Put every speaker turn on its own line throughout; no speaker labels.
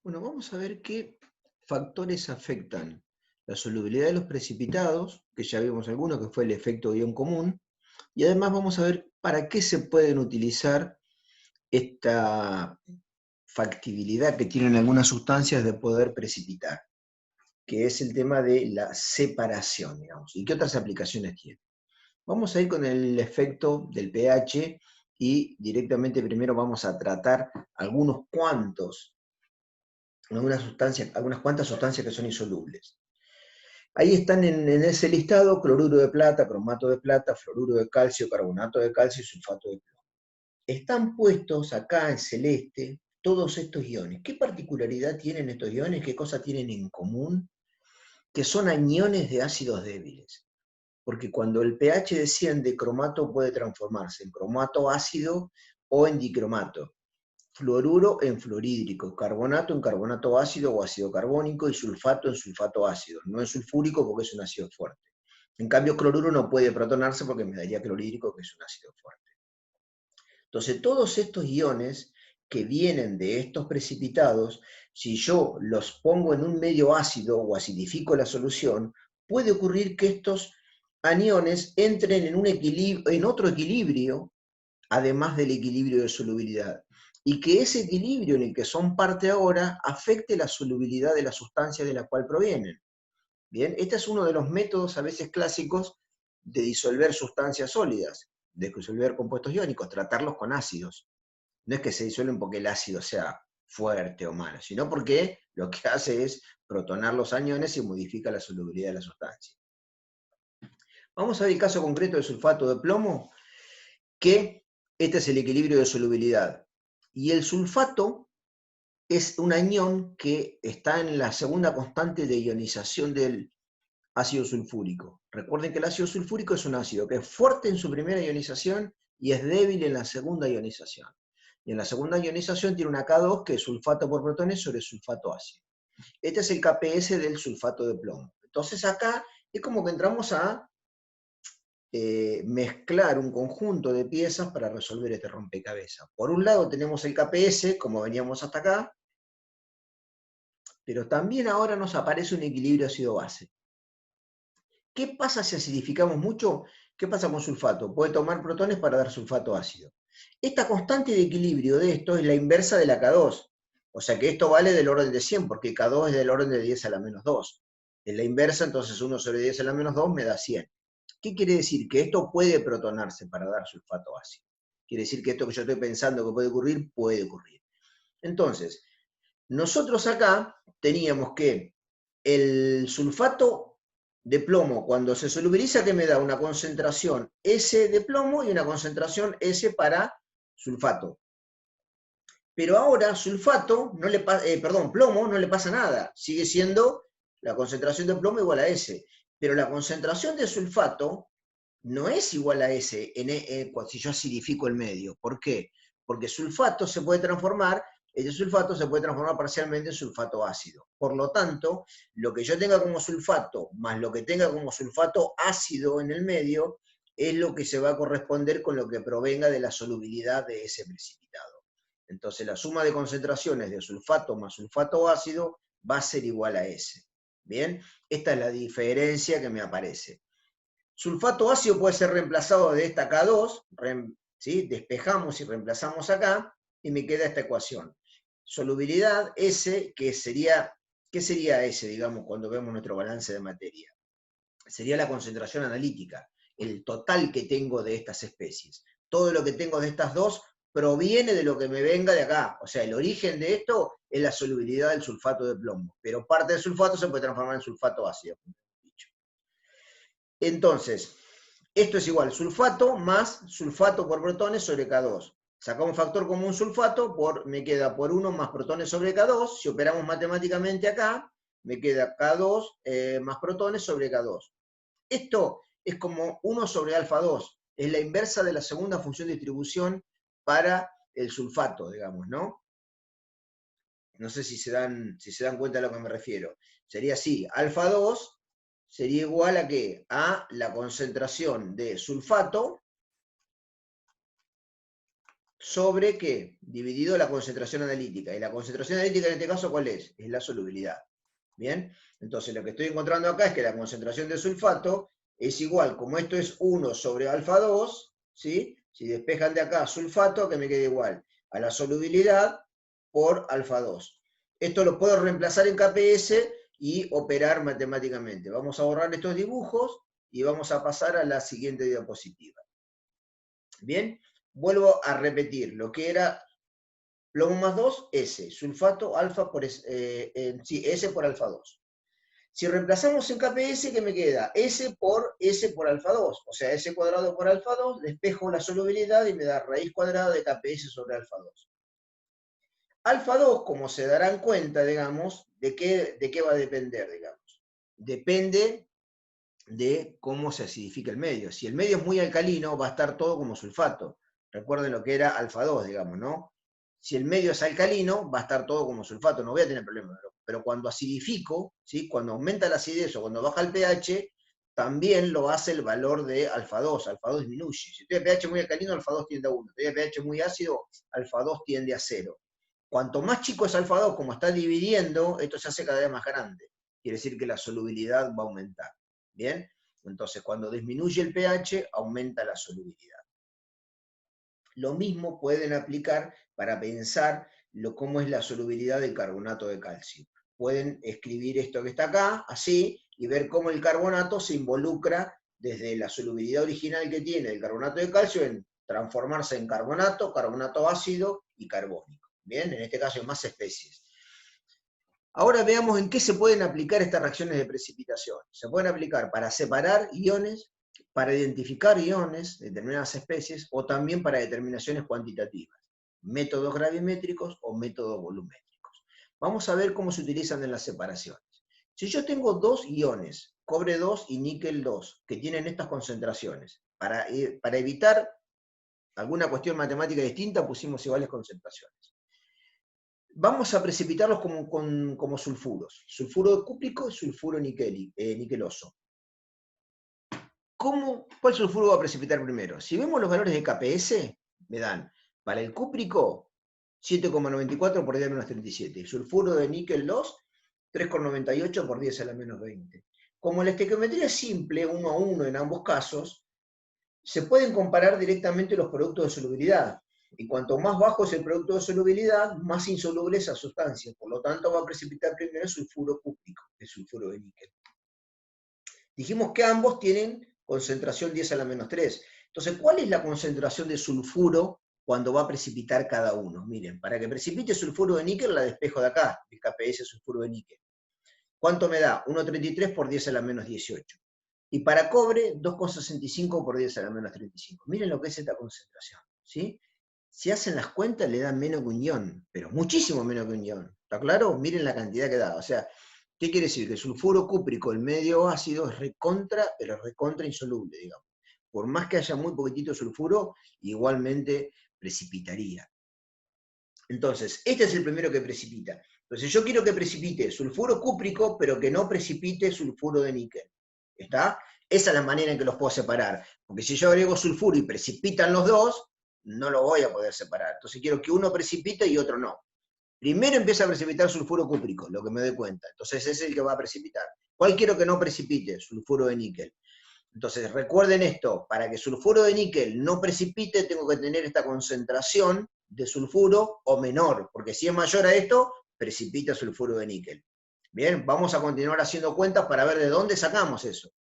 Bueno, vamos a ver qué factores afectan la solubilidad de los precipitados, que ya vimos algunos, que fue el efecto ion común, y además vamos a ver para qué se pueden utilizar esta factibilidad que tienen algunas sustancias de poder precipitar, que es el tema de la separación, digamos, y qué otras aplicaciones tiene. Vamos a ir con el efecto del pH y directamente primero vamos a tratar algunas cuantas sustancias que son insolubles. Ahí están en ese listado cloruro de plata, cromato de plata, fluoruro de calcio, carbonato de calcio y sulfato de plomo. Están puestos acá en celeste todos estos iones. ¿Qué particularidad tienen estos iones? ¿Qué cosa tienen en común? Que son aniones de ácidos débiles. Porque cuando el pH desciende, cromato puede transformarse en cromato ácido o en dicromato. Fluoruro en fluorhídrico, carbonato en carbonato ácido o ácido carbónico y sulfato en sulfato ácido. No es sulfúrico porque es un ácido fuerte. En cambio, cloruro no puede protonarse porque me daría clorhídrico, que es un ácido fuerte. Entonces, todos estos iones que vienen de estos precipitados, si yo los pongo en un medio ácido o acidifico la solución, puede ocurrir que estos aniones entren en otro equilibrio, además del equilibrio de solubilidad, y que ese equilibrio en el que son parte ahora afecte la solubilidad de la sustancia de la cual provienen. Bien, este es uno de los métodos a veces clásicos de disolver sustancias sólidas, de disolver compuestos iónicos, tratarlos con ácidos. No es que se disuelven porque el ácido sea fuerte o malo, sino porque lo que hace es protonar los aniones y modifica la solubilidad de la sustancia. Vamos a ver el caso concreto del sulfato de plomo, que este es el equilibrio de solubilidad. Y el sulfato es un anión que está en la segunda constante de ionización del ácido sulfúrico. Recuerden que el ácido sulfúrico es un ácido que es fuerte en su primera ionización y es débil en la segunda ionización. Y en la segunda ionización tiene una K2 que es sulfato por protones sobre sulfato ácido. Este es el KPS del sulfato de plomo. Entonces acá es como que entramos a mezclar un conjunto de piezas para resolver este rompecabezas. Por un lado tenemos el KPS, como veníamos hasta acá, pero también ahora nos aparece un equilibrio ácido-base. ¿Qué pasa si acidificamos mucho? ¿Qué pasa con sulfato? Puede tomar protones para dar sulfato ácido. Esta constante de equilibrio de esto es la inversa de la K2. O sea que esto vale del orden de 100, porque K2 es del orden de 10 a la menos 2. En la inversa, entonces 1 sobre 10 a la menos 2 me da 100. ¿Qué quiere decir? Que esto puede protonarse para dar sulfato ácido. Quiere decir que esto que yo estoy pensando que puede ocurrir. Entonces, nosotros acá teníamos que el sulfato de plomo, cuando se solubiliza, que me da una concentración S de plomo y una concentración S para sulfato. Pero ahora plomo no le pasa nada, sigue siendo la concentración de plomo igual a S. Pero la concentración de sulfato no es igual a S si yo acidifico el medio. ¿Por qué? Porque ese sulfato se puede transformar parcialmente en sulfato ácido. Por lo tanto, lo que yo tenga como sulfato más lo que tenga como sulfato ácido en el medio es lo que se va a corresponder con lo que provenga de la solubilidad de ese precipitado. Entonces la suma de concentraciones de sulfato más sulfato ácido va a ser igual a S. Bien, esta es la diferencia que me aparece. Sulfato ácido puede ser reemplazado de esta K2, ¿sí? Despejamos y reemplazamos acá, y me queda esta ecuación. Solubilidad S, ¿qué sería S, digamos, cuando vemos nuestro balance de materia? Sería la concentración analítica, el total que tengo de estas especies. Todo lo que tengo de estas dos proviene de lo que me venga de acá. O sea, el origen de esto es la solubilidad del sulfato de plomo, pero parte del sulfato se puede transformar en sulfato ácido. Entonces, esto es igual sulfato más sulfato por protones sobre K2. Sacamos un factor común sulfato, me queda por 1 más protones sobre K2. Si operamos matemáticamente acá, me queda K2 más protones sobre K2. Esto es como 1 sobre alfa 2. Es la inversa de la segunda función de distribución para el sulfato, digamos, ¿no? No sé si se dan cuenta de lo que me refiero. Sería así, alfa 2 sería igual a ¿qué? A la concentración de sulfato sobre ¿qué? Dividido la concentración analítica. Y la concentración analítica en este caso, ¿cuál es? Es la solubilidad. ¿Bien? Entonces lo que estoy encontrando acá es que la concentración de sulfato es igual, como esto es 1 sobre alfa 2, ¿sí? Si despejan de acá sulfato, que me quede igual a la solubilidad por alfa 2. Esto lo puedo reemplazar en KPS y operar matemáticamente. Vamos a borrar estos dibujos y vamos a pasar a la siguiente diapositiva. Bien, vuelvo a repetir lo que era plomo más 2, S, sulfato alfa por sí, S por alfa 2. Si reemplazamos en KPS, ¿qué me queda? S por alfa 2, o sea, S cuadrado por alfa 2, despejo la solubilidad y me da raíz cuadrada de KPS sobre alfa 2. Alfa 2, como se darán cuenta, digamos, ¿de qué va a depender, digamos? Depende de cómo se acidifica el medio. Si el medio es muy alcalino, va a estar todo como sulfato. Recuerden lo que era alfa 2, digamos, ¿no? Si el medio es alcalino, va a estar todo como sulfato, no voy a tener problema. Pero cuando acidifico, ¿sí? Cuando aumenta la acidez o cuando baja el pH, también lo hace el valor de alfa 2. Alfa 2 disminuye. Si estoy a pH muy alcalino, alfa 2 tiende a 1. Si estoy a pH muy ácido, alfa 2 tiende a 0. Cuanto más chico es alfa 2, como está dividiendo, esto se hace cada vez más grande. Quiere decir que la solubilidad va a aumentar. ¿Bien? Entonces, cuando disminuye el pH, aumenta la solubilidad. Lo mismo pueden aplicar para pensar cómo es la solubilidad del carbonato de calcio. Pueden escribir esto que está acá, así, y ver cómo el carbonato se involucra desde la solubilidad original que tiene el carbonato de calcio en transformarse en carbonato, carbonato ácido y carbónico. Bien, en este caso en más especies. Ahora veamos en qué se pueden aplicar estas reacciones de precipitación. Se pueden aplicar para separar iones, para identificar iones de determinadas especies, o también para determinaciones cuantitativas, métodos gravimétricos o métodos volumétricos. Vamos a ver cómo se utilizan en las separaciones. Si yo tengo dos iones, cobre 2 y níquel 2, que tienen estas concentraciones, para evitar alguna cuestión matemática distinta, pusimos iguales concentraciones. Vamos a precipitarlos como sulfuros. Sulfuro cúprico y sulfuro niqueloso. ¿Cuál sulfuro va a precipitar primero? Si vemos los valores de KPS, me dan para el cúprico 7,94 por 10 a menos 37. Sulfuro de níquel 2, 3,98 por 10 a la menos 20. Como la estequiometría es simple, 1 a 1 en ambos casos, se pueden comparar directamente los productos de solubilidad. Y cuanto más bajo es el producto de solubilidad, más insoluble es esa sustancia. Por lo tanto, va a precipitar primero el sulfuro cúprico, el sulfuro de níquel. Dijimos que ambos tienen concentración 10 a la menos 3. Entonces, ¿cuál es la concentración de sulfuro cuando va a precipitar cada uno? Miren, para que precipite sulfuro de níquel, la despejo de acá, el KPS sulfuro de níquel. ¿Cuánto me da? 1,33 por 10 a la menos 18. Y para cobre, 2,65 por 10 a la menos 35. Miren lo que es esta concentración, ¿sí? Si hacen las cuentas, le dan menos que un ion, pero muchísimo menos que un ion. ¿Está claro? Miren la cantidad que da. O sea, ¿qué quiere decir? Que el sulfuro cúprico, el medio ácido, es recontra, pero recontra insoluble, digamos. Por más que haya muy poquitito sulfuro, igualmente precipitaría. Entonces, este es el primero que precipita. Entonces, yo quiero que precipite sulfuro cúprico, pero que no precipite sulfuro de níquel. ¿Está? Esa es la manera en que los puedo separar. Porque si yo agrego sulfuro y precipitan los dos, no lo voy a poder separar. Entonces quiero que uno precipite y otro no. Primero empieza a precipitar sulfuro cúprico, lo que me doy cuenta. Entonces ese es el que va a precipitar. ¿Cuál quiero que no precipite? Sulfuro de níquel. Entonces recuerden esto, para que sulfuro de níquel no precipite, tengo que tener esta concentración de sulfuro o menor, porque si es mayor a esto, precipita sulfuro de níquel. Bien, vamos a continuar haciendo cuentas para ver de dónde sacamos eso.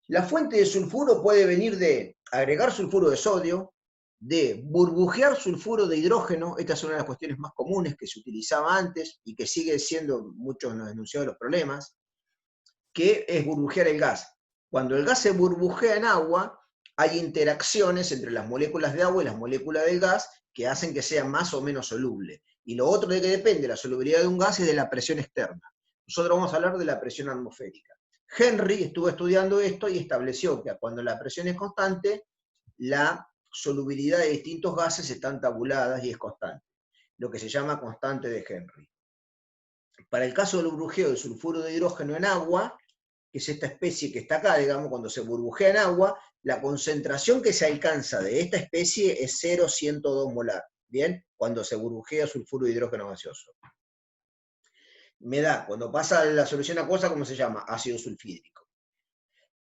La fuente de sulfuro puede venir de agregar sulfuro de sodio, de burbujear sulfuro de hidrógeno, esta es una de las cuestiones más comunes que se utilizaba antes y que sigue siendo, muchos nos denunciaron los problemas, que es burbujear el gas. Cuando el gas se burbujea en agua, hay interacciones entre las moléculas de agua y las moléculas del gas que hacen que sea más o menos soluble. Y lo otro de que depende la solubilidad de un gas es de la presión externa. Nosotros vamos a hablar de la presión atmosférica. Henry estuvo estudiando esto y estableció que cuando la presión es constante, la solubilidad de distintos gases están tabuladas y es constante, lo que se llama constante de Henry. Para el caso del burbujeo del sulfuro de hidrógeno en agua, que es esta especie que está acá, digamos, cuando se burbujea en agua, la concentración que se alcanza de esta especie es 0,102 molar, ¿bien? Cuando se burbujea sulfuro de hidrógeno gaseoso. Me da, cuando pasa la solución acuosa, ¿cómo se llama? Ácido sulfídrico.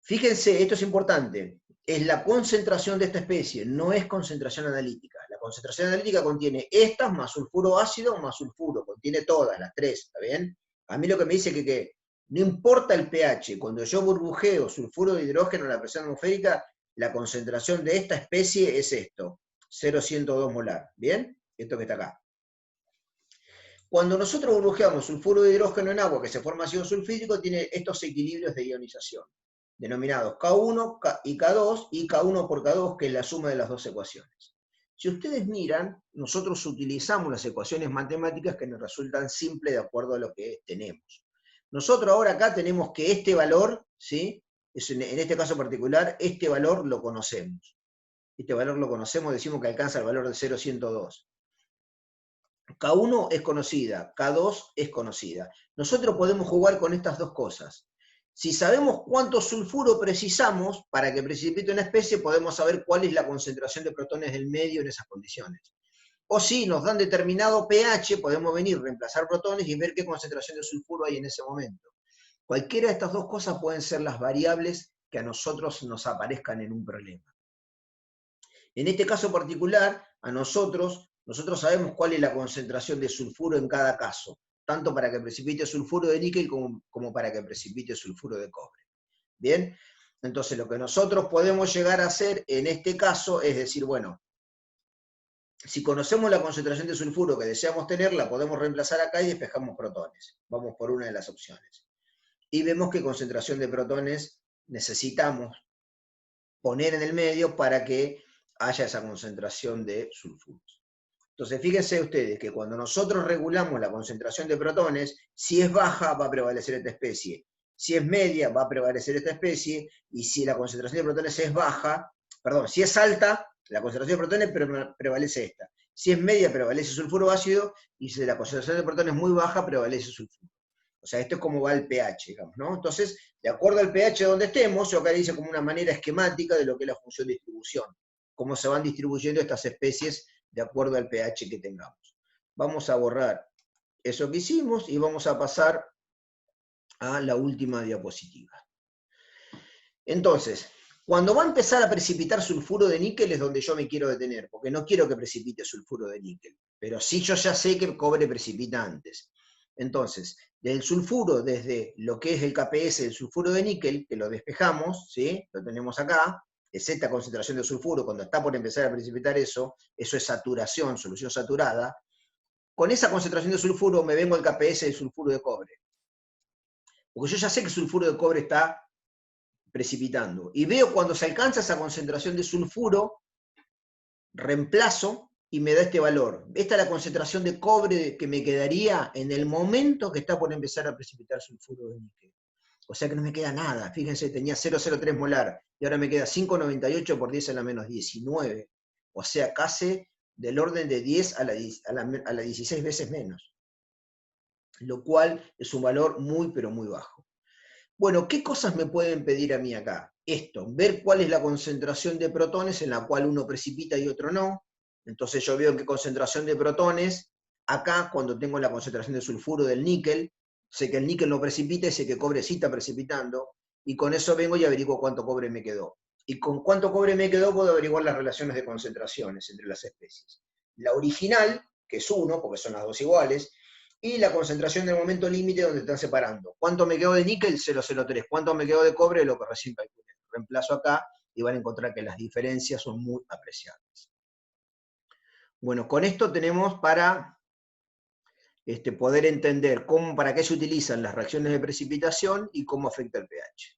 Fíjense, esto es importante, es la concentración de esta especie, no es concentración analítica. La concentración analítica contiene estas más sulfuro ácido más sulfuro, contiene todas, las tres, ¿está bien? A mí lo que me dice que no importa el pH, cuando yo burbujeo sulfuro de hidrógeno en la presión atmosférica, la concentración de esta especie es esto, 0,102 molar, ¿bien? Esto que está acá. Cuando nosotros burbujeamos sulfuro de hidrógeno en agua que se forma ácido sulfídrico, tiene estos equilibrios de ionización, denominados K1 y K2, y K1 por K2, que es la suma de las dos ecuaciones. Si ustedes miran, nosotros utilizamos las ecuaciones matemáticas que nos resultan simples de acuerdo a lo que tenemos. Nosotros ahora acá tenemos que este valor, ¿sí? En este caso particular, este valor lo conocemos. Este valor lo conocemos, decimos que alcanza el valor de 0,102. K1 es conocida, K2 es conocida. Nosotros podemos jugar con estas dos cosas. Si sabemos cuánto sulfuro precisamos para que precipite una especie, podemos saber cuál es la concentración de protones del medio en esas condiciones. O si nos dan determinado pH, podemos venir, reemplazar protones y ver qué concentración de sulfuro hay en ese momento. Cualquiera de estas dos cosas pueden ser las variables que a nosotros nos aparezcan en un problema. En este caso particular, a nosotros sabemos cuál es la concentración de sulfuro en cada caso, tanto para que precipite sulfuro de níquel como para que precipite sulfuro de cobre. ¿Bien? Entonces lo que nosotros podemos llegar a hacer en este caso es decir, bueno, si conocemos la concentración de sulfuro que deseamos tener, la podemos reemplazar acá y despejamos protones. Vamos por una de las opciones. Y vemos qué concentración de protones necesitamos poner en el medio para que haya esa concentración de sulfuros. Entonces, fíjense ustedes que cuando nosotros regulamos la concentración de protones, si es baja va a prevalecer esta especie, si es media va a prevalecer esta especie, y si la concentración de protones es baja, perdón, si es alta, la concentración de protones prevalece esta. Si es media, prevalece sulfuro ácido, y si la concentración de protones es muy baja, prevalece sulfuro. O sea, esto es como va el pH, digamos, ¿no? Entonces, de acuerdo al pH donde estemos, yo acá le hice como una manera esquemática de lo que es la función de distribución, cómo se van distribuyendo estas especies de acuerdo al pH que tengamos. Vamos a borrar eso que hicimos y vamos a pasar a la última diapositiva. Entonces, cuando va a empezar a precipitar sulfuro de níquel es donde yo me quiero detener, porque no quiero que precipite sulfuro de níquel, pero sí yo ya sé que el cobre precipita antes. Entonces, del sulfuro, desde lo que es el KPS del sulfuro de níquel, que lo despejamos, ¿sí? Lo tenemos acá, es esta concentración de sulfuro, cuando está por empezar a precipitar eso es saturación, solución saturada. Con esa concentración de sulfuro me vengo al KPS del sulfuro de cobre. Porque yo ya sé que el sulfuro de cobre está precipitando. Y veo cuando se alcanza esa concentración de sulfuro, reemplazo y me da este valor. Esta es la concentración de cobre que me quedaría en el momento que está por empezar a precipitar sulfuro de níquel. O sea que no me queda nada. Fíjense, tenía 0,03 molar y ahora me queda 5,98 por 10 a la menos 19. O sea, casi del orden de 10 a la 16 veces menos. Lo cual es un valor muy, pero muy bajo. Bueno, ¿qué cosas me pueden pedir a mí acá? Esto, ver cuál es la concentración de protones en la cual uno precipita y otro no. Entonces yo veo qué concentración de protones, acá cuando tengo la concentración de sulfuro del níquel, sé que el níquel no precipita y sé que cobre sí está precipitando, y con eso vengo y averiguo cuánto cobre me quedó. Y con cuánto cobre me quedó puedo averiguar las relaciones de concentraciones entre las especies. La original, que es 1, porque son las dos iguales, y la concentración del momento límite donde están separando. ¿Cuánto me quedó de níquel? 0,03. ¿Cuánto me quedó de cobre? Lo que recién calculé. Reemplazo acá y van a encontrar que las diferencias son muy apreciables. Bueno, con esto tenemos para poder entender para qué se utilizan las reacciones de precipitación y cómo afecta el pH.